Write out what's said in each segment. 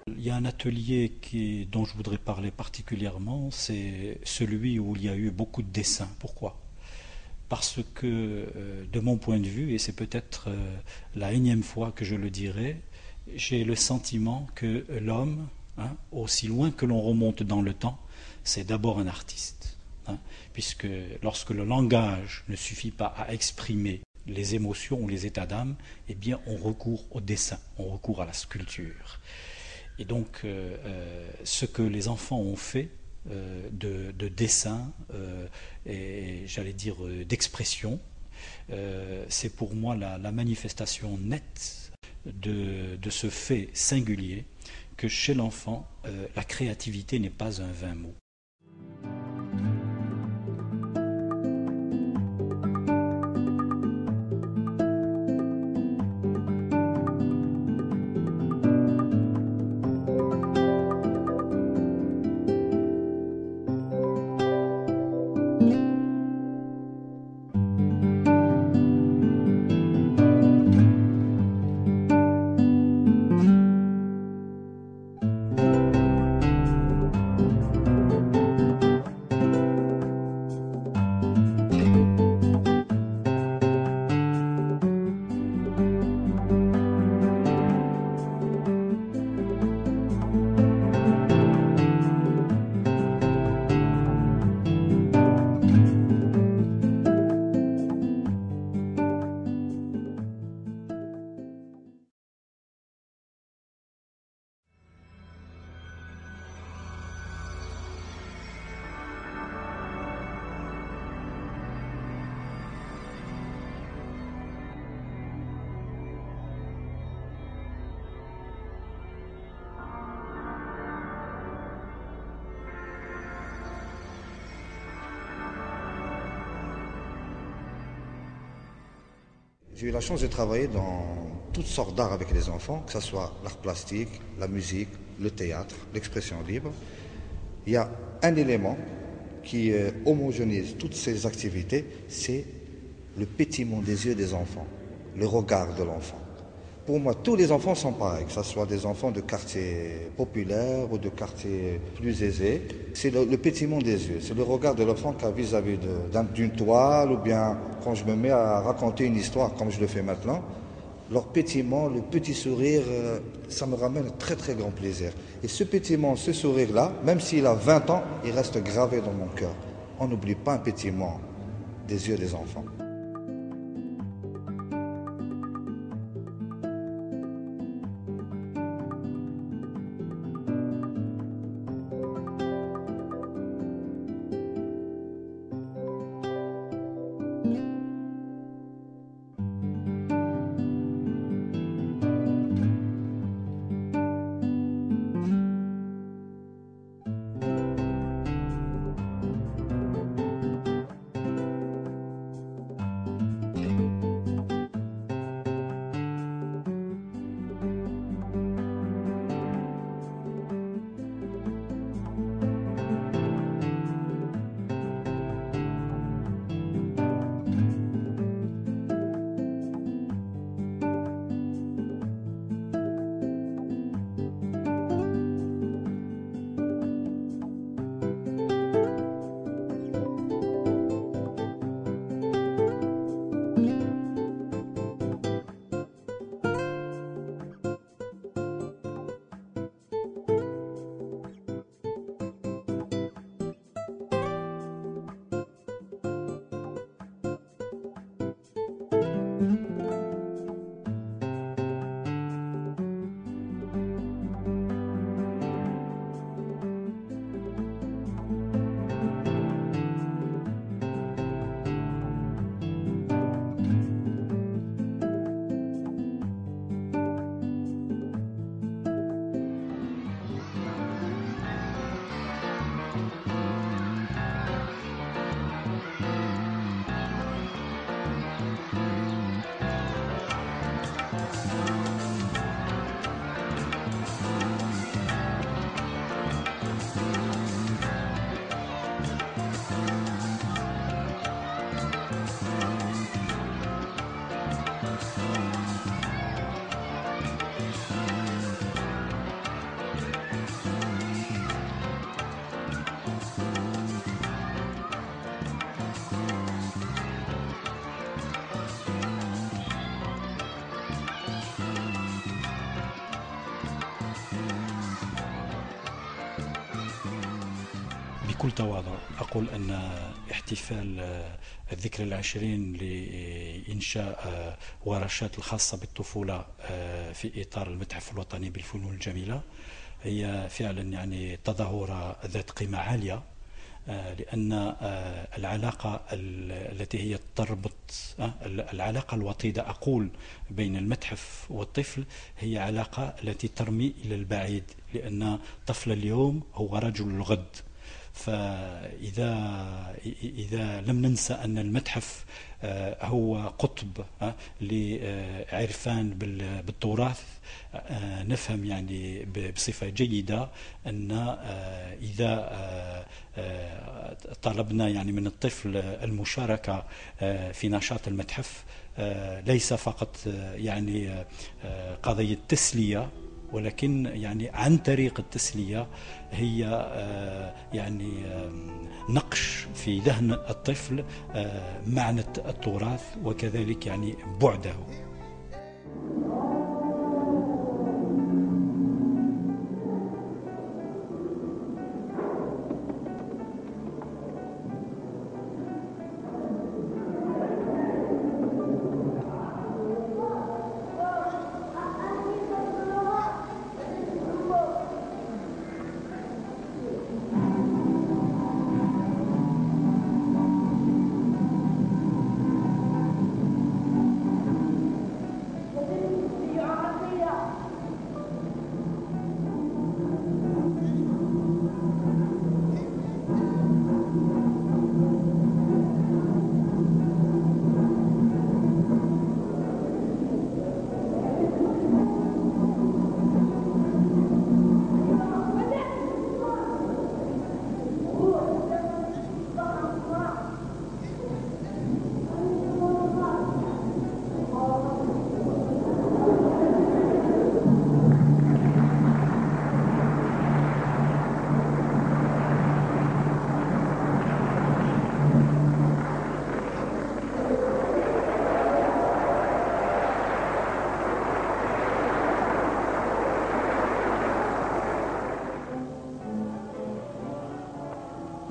Il y a un atelier dont je voudrais parler particulièrement, c'est celui où il y a eu beaucoup de dessins. Pourquoi? Parce que, de mon point de vue, et c'est peut-être la énième fois que je le dirai, j'ai le sentiment que l'homme, hein, aussi loin que l'on remonte dans le temps, c'est d'abord un artiste. Hein, puisque lorsque le langage ne suffit pas à exprimer les émotions ou les états d'âme, eh bien on recourt au dessin, on recourt à la sculpture. Et donc, ce que les enfants ont fait de dessin et, j'allais dire, d'expression, c'est pour moi la manifestation nette de ce fait singulier que chez l'enfant, la créativité n'est pas un vain mot. J'ai eu la chance de travailler dans toutes sortes d'arts avec les enfants, que ce soit l'art plastique, la musique, le théâtre, l'expression libre. Il y a un élément qui homogénéise toutes ces activités, c'est le pétillement des yeux des enfants, le regard de l'enfant. Pour moi, tous les enfants sont pareils, que ce soit des enfants de quartiers populaires ou de quartiers plus aisés. C'est le pétillement des yeux, c'est le regard de l'enfant qui a vis-à-vis d'une toile ou bien quand je me mets à raconter une histoire comme je le fais maintenant. Leur pétillement, le petit sourire, ça me ramène un très très grand plaisir. Et ce pétillement, ce sourire-là, même s'il a 20 ans, il reste gravé dans mon cœur. On n'oublie pas un pétillement des yeux des enfants. بكل تواضع أقول أن احتفال الذكرى العشرين لإنشاء ورشات الخاصة بالطفولة في إطار المتحف الوطني بالفنون الجميلة هي فعلا يعني تظاهرة ذات قيمة عالية، لأن العلاقة التي هي تربط العلاقة الوطيدة أقول بين المتحف والطفل هي علاقة التي ترمي إلى البعيد، لأن طفل اليوم هو رجل الغد. فإذا لم ننسى أن المتحف هو قطب لعرفان بالتراث، نفهم يعني بصفة جيدة أن إذا طلبنا يعني من الطفل المشاركة في نشاط المتحف ليس فقط يعني قضية تسلية، ولكن يعني عن طريق التسلية هي يعني نقش في ذهن الطفل معنى التراث وكذلك يعني بعده.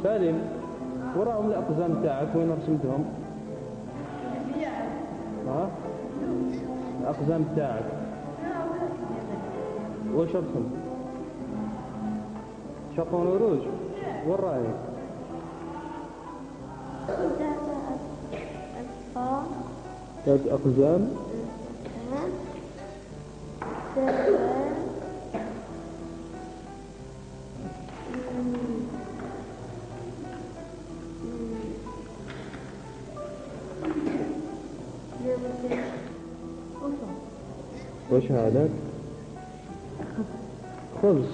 سالم، وراهم الأقزام تاعك وين رسمتهم؟ ها؟ الأقزام تاعك واش رسم؟ شاقون وروج؟ وين راهي؟ ثلاث أقزام واش هذاك؟ خبز.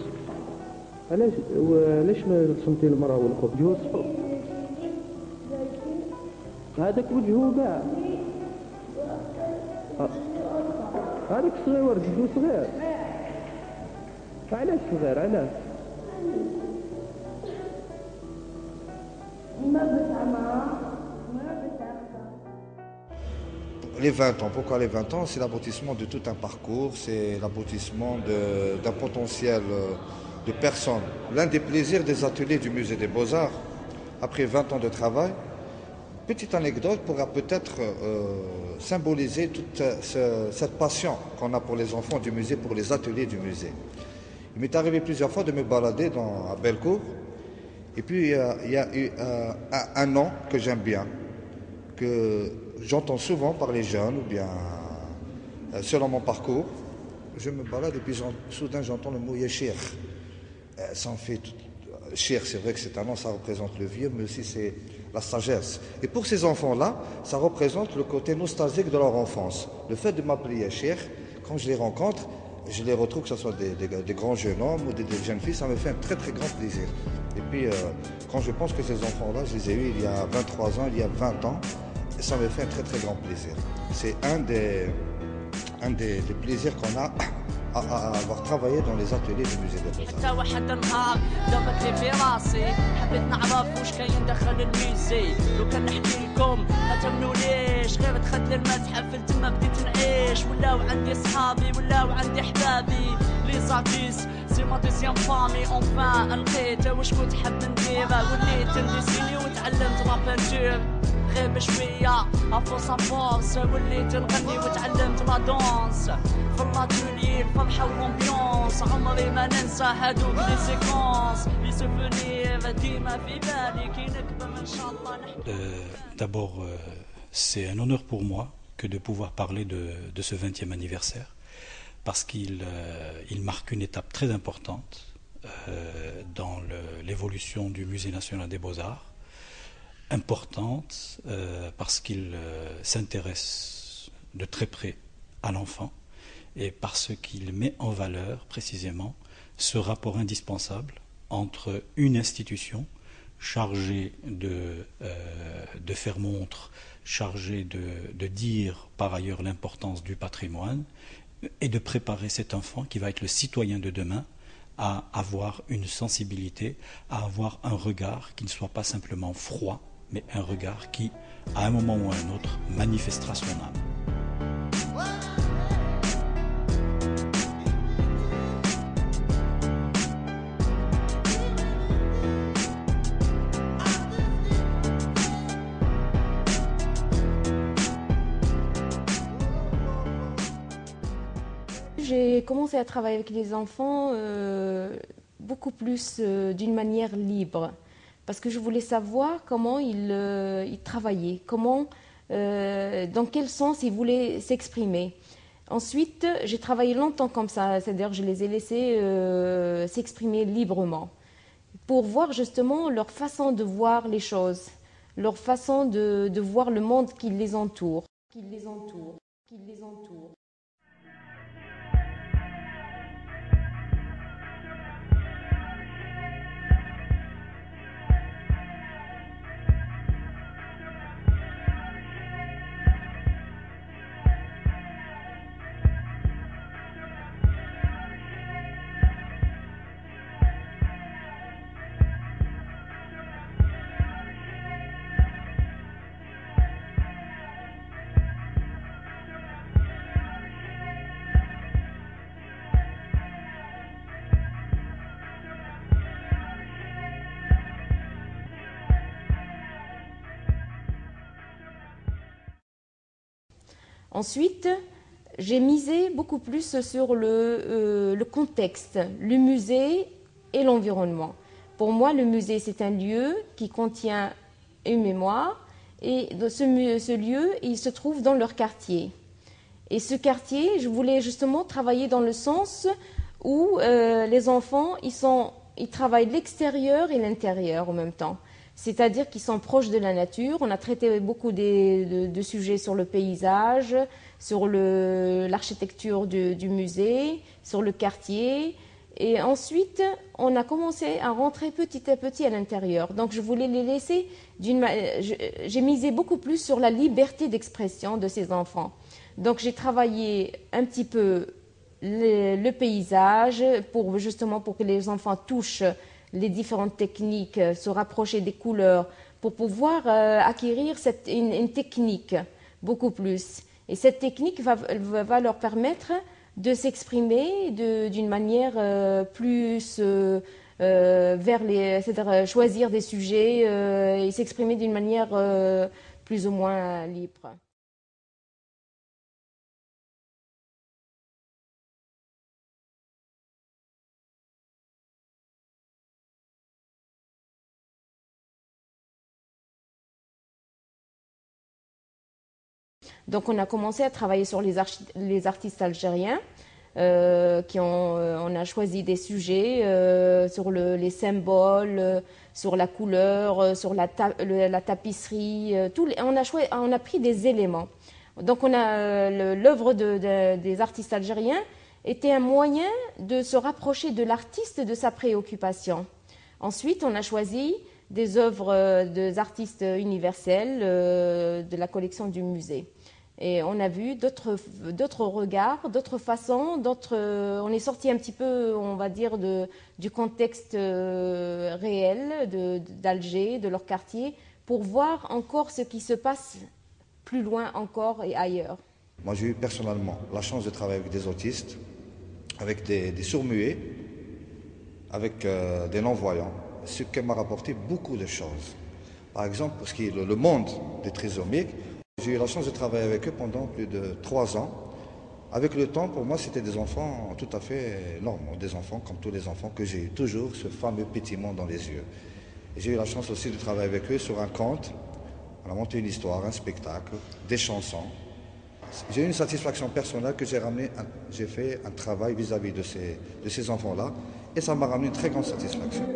علاش ما رسمتي المرأة والخبز؟ وجهه صفر. هذاك وجهه كاع. هذاك صغير وجهه صغير. علاش صغير؟ علاش؟ Les 20 ans, pourquoi les 20 ans? C'est l'aboutissement de tout un parcours, c'est l'aboutissement d'un potentiel de personnes. L'un des plaisirs des ateliers du musée des Beaux-Arts, après 20 ans de travail, petite anecdote pourra peut-être symboliser toute cette passion qu'on a pour les enfants du musée, pour les ateliers du musée. Il m'est arrivé plusieurs fois de me balader à Bellecour, et puis il y a eu un nom que j'aime bien, que j'entends souvent par les jeunes, ou bien selon mon parcours, je me balade et puis soudain j'entends le mot Yeshir. Ça en fait Shir, c'est vrai que c'est un nom, ça représente le vieux, mais aussi c'est la sagesse. Et pour ces enfants-là, ça représente le côté nostalgique de leur enfance. Le fait de m'appeler Yeshir, quand je les rencontre, je les retrouve, que ce soit des grands jeunes hommes ou des jeunes filles, ça me fait un très très grand plaisir. Et puis quand je pense que ces enfants-là, je les ai eus il y a 23 ans, il y a 20 ans, ça me fait un très très grand plaisir. C'est un des plaisirs qu'on a à avoir travaillé dans les ateliers du musée des Beaux-Arts. حتى واحد النهار دابت لي في راسي حبيت نعرف واش كاين داخل الميزي، لو كان نحكي لكم ما تمنوليش غير دخلت المتحف لتما بديت نعيش، ولاو عندي صحابي ولاو عندي حبابي لي زارتيست سي ما دوزيام فامي اونفان لقيت واش كنت حاب ندير وليت نديسيني وتعلمت لا بانتور غير بشوية افورس افورس وليت نغني وتعلمت لا دونس في الاتولي الفرحة والامبيونس عمري ما ننسى هادوك لي سيكونس لي سوفونير ديما في بالي كي نكبر ان شاء الله D'abord, c'est un honneur pour moi que de pouvoir parler de ce 20e anniversaire parce qu'il marque une étape très importante dans l'évolution du Musée national des beaux-arts, importante parce qu'il s'intéresse de très près à l'enfant et parce qu'il met en valeur précisément ce rapport indispensable entre une institution chargée de faire montre, chargée de dire par ailleurs l'importance du patrimoine et de préparer cet enfant qui va être le citoyen de demain à avoir une sensibilité, à avoir un regard qui ne soit pas simplement froid, mais un regard qui, à un moment ou à un autre, manifestera son âme. J'ai commencé à travailler avec les enfants beaucoup plus d'une manière libre, parce que je voulais savoir comment ils travaillaient, dans quel sens ils voulaient s'exprimer. Ensuite, j'ai travaillé longtemps comme ça, c'est-à-dire je les ai laissés s'exprimer librement, pour voir justement leur façon de voir les choses, leur façon de voir le monde qui les entoure. Ensuite, j'ai misé beaucoup plus sur le contexte, le musée et l'environnement. Pour moi, le musée, c'est un lieu qui contient une mémoire et ce lieu, il se trouve dans leur quartier. Et ce quartier, je voulais justement travailler dans le sens où les enfants, ils travaillent l'extérieur et l'intérieur en même temps. C'est-à-dire qu'ils sont proches de la nature. On a traité beaucoup de sujets sur le paysage, sur l'architecture du musée, sur le quartier. Et ensuite, on a commencé à rentrer petit à petit à l'intérieur. Donc, je voulais les laisser j'ai misé beaucoup plus sur la liberté d'expression de ces enfants. Donc, j'ai travaillé un petit peu le paysage justement pour que les enfants touchent les différentes techniques, se rapprocher des couleurs, pour pouvoir acquérir une technique beaucoup plus. Et cette technique va leur permettre de s'exprimer d'une manière plus c'est-à-dire choisir des sujets et s'exprimer d'une manière plus ou moins libre. Donc on a commencé à travailler sur les artistes algériens. On a choisi des sujets sur les symboles, sur la couleur, sur la tapisserie. On a pris des éléments. Donc l'œuvre des artistes algériens était un moyen de se rapprocher de l'artiste et de sa préoccupation. Ensuite, on a choisi des œuvres des artistes universels de la collection du musée. Et on a vu d'autres regards, d'autres façons, on est sorti un petit peu, on va dire, du contexte réel d'Alger, de leur quartier, pour voir encore ce qui se passe plus loin encore et ailleurs. Moi, j'ai eu personnellement la chance de travailler avec des autistes, avec des sourds-muets, avec des non-voyants, ce qui m'a rapporté beaucoup de choses. Par exemple, pour ce qui est le monde des trisomiques, j'ai eu la chance de travailler avec eux pendant plus de 3 ans. Avec le temps, pour moi, c'était des enfants tout à fait normaux, des enfants comme tous les enfants, que j'ai eu toujours ce fameux pétillement dans les yeux. J'ai eu la chance aussi de travailler avec eux sur un conte. On a monté une histoire, un spectacle, des chansons. J'ai eu une satisfaction personnelle que j'ai fait un travail vis-à-vis de ces enfants-là, et ça m'a ramené une très grande satisfaction.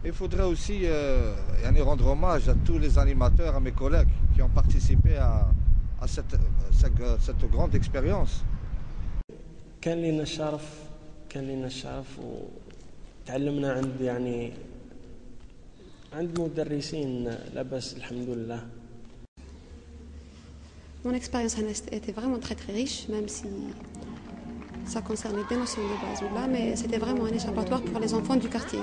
Il faudrait aussi rendre hommage à tous les animateurs, à mes collègues qui ont participé à cette grande expérience. كان لنا الشرف وتعلمنا عند مدرسين لا بأس الحمد لله. Mon expérience était vraiment très très riche, même si ça concernait des notions de base ou là, mais c'était vraiment un échappatoire pour les enfants du quartier.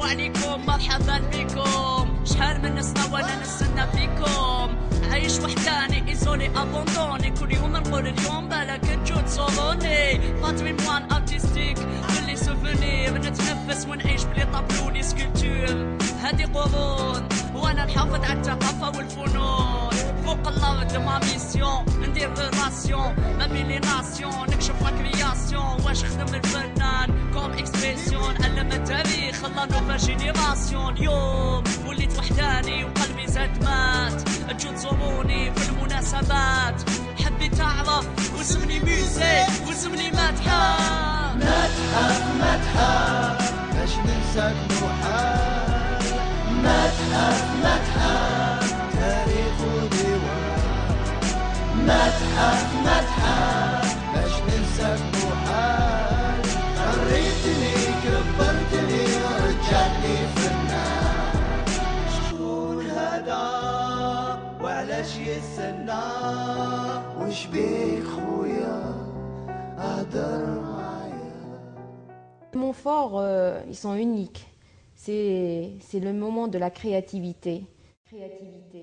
عليكم مرحبا بكم شحال من نسنا وانا نستنى فيكم عايش وحداني ايزولي ابوندوني كل يوم نقول اليوم بالك تجود صوروني باتريموان ارتستيك كل سوفونير نتنفس ونعيش بلي طابلو لي سكولتور هادي قرون وانا نحافظ على الثقافة والفنون فوق الارض ما ميسيون ندير ريلاسيون ما بين لي ناسيون نكشف لا كرياسيون واش خدم الفنان كوم اكسبريسيون علم التاريخ لا نوفا جينيراسيون اليوم وليت وحداني وقلبي زاد مات تجو تزوروني في المناسبات حبيت تعرف واسمني ميوزي واسمني متحف متحف باش ننساك محال متحف تاريخ وديوان متحف باش ننساك محال قريتني كبرتني ورجعتني فنان شكون هذا وعلاش يستنى وش بيك خويا هدر معايا. Mon fort, ils sont uniques. C'est le moment de la créativité. Créativité.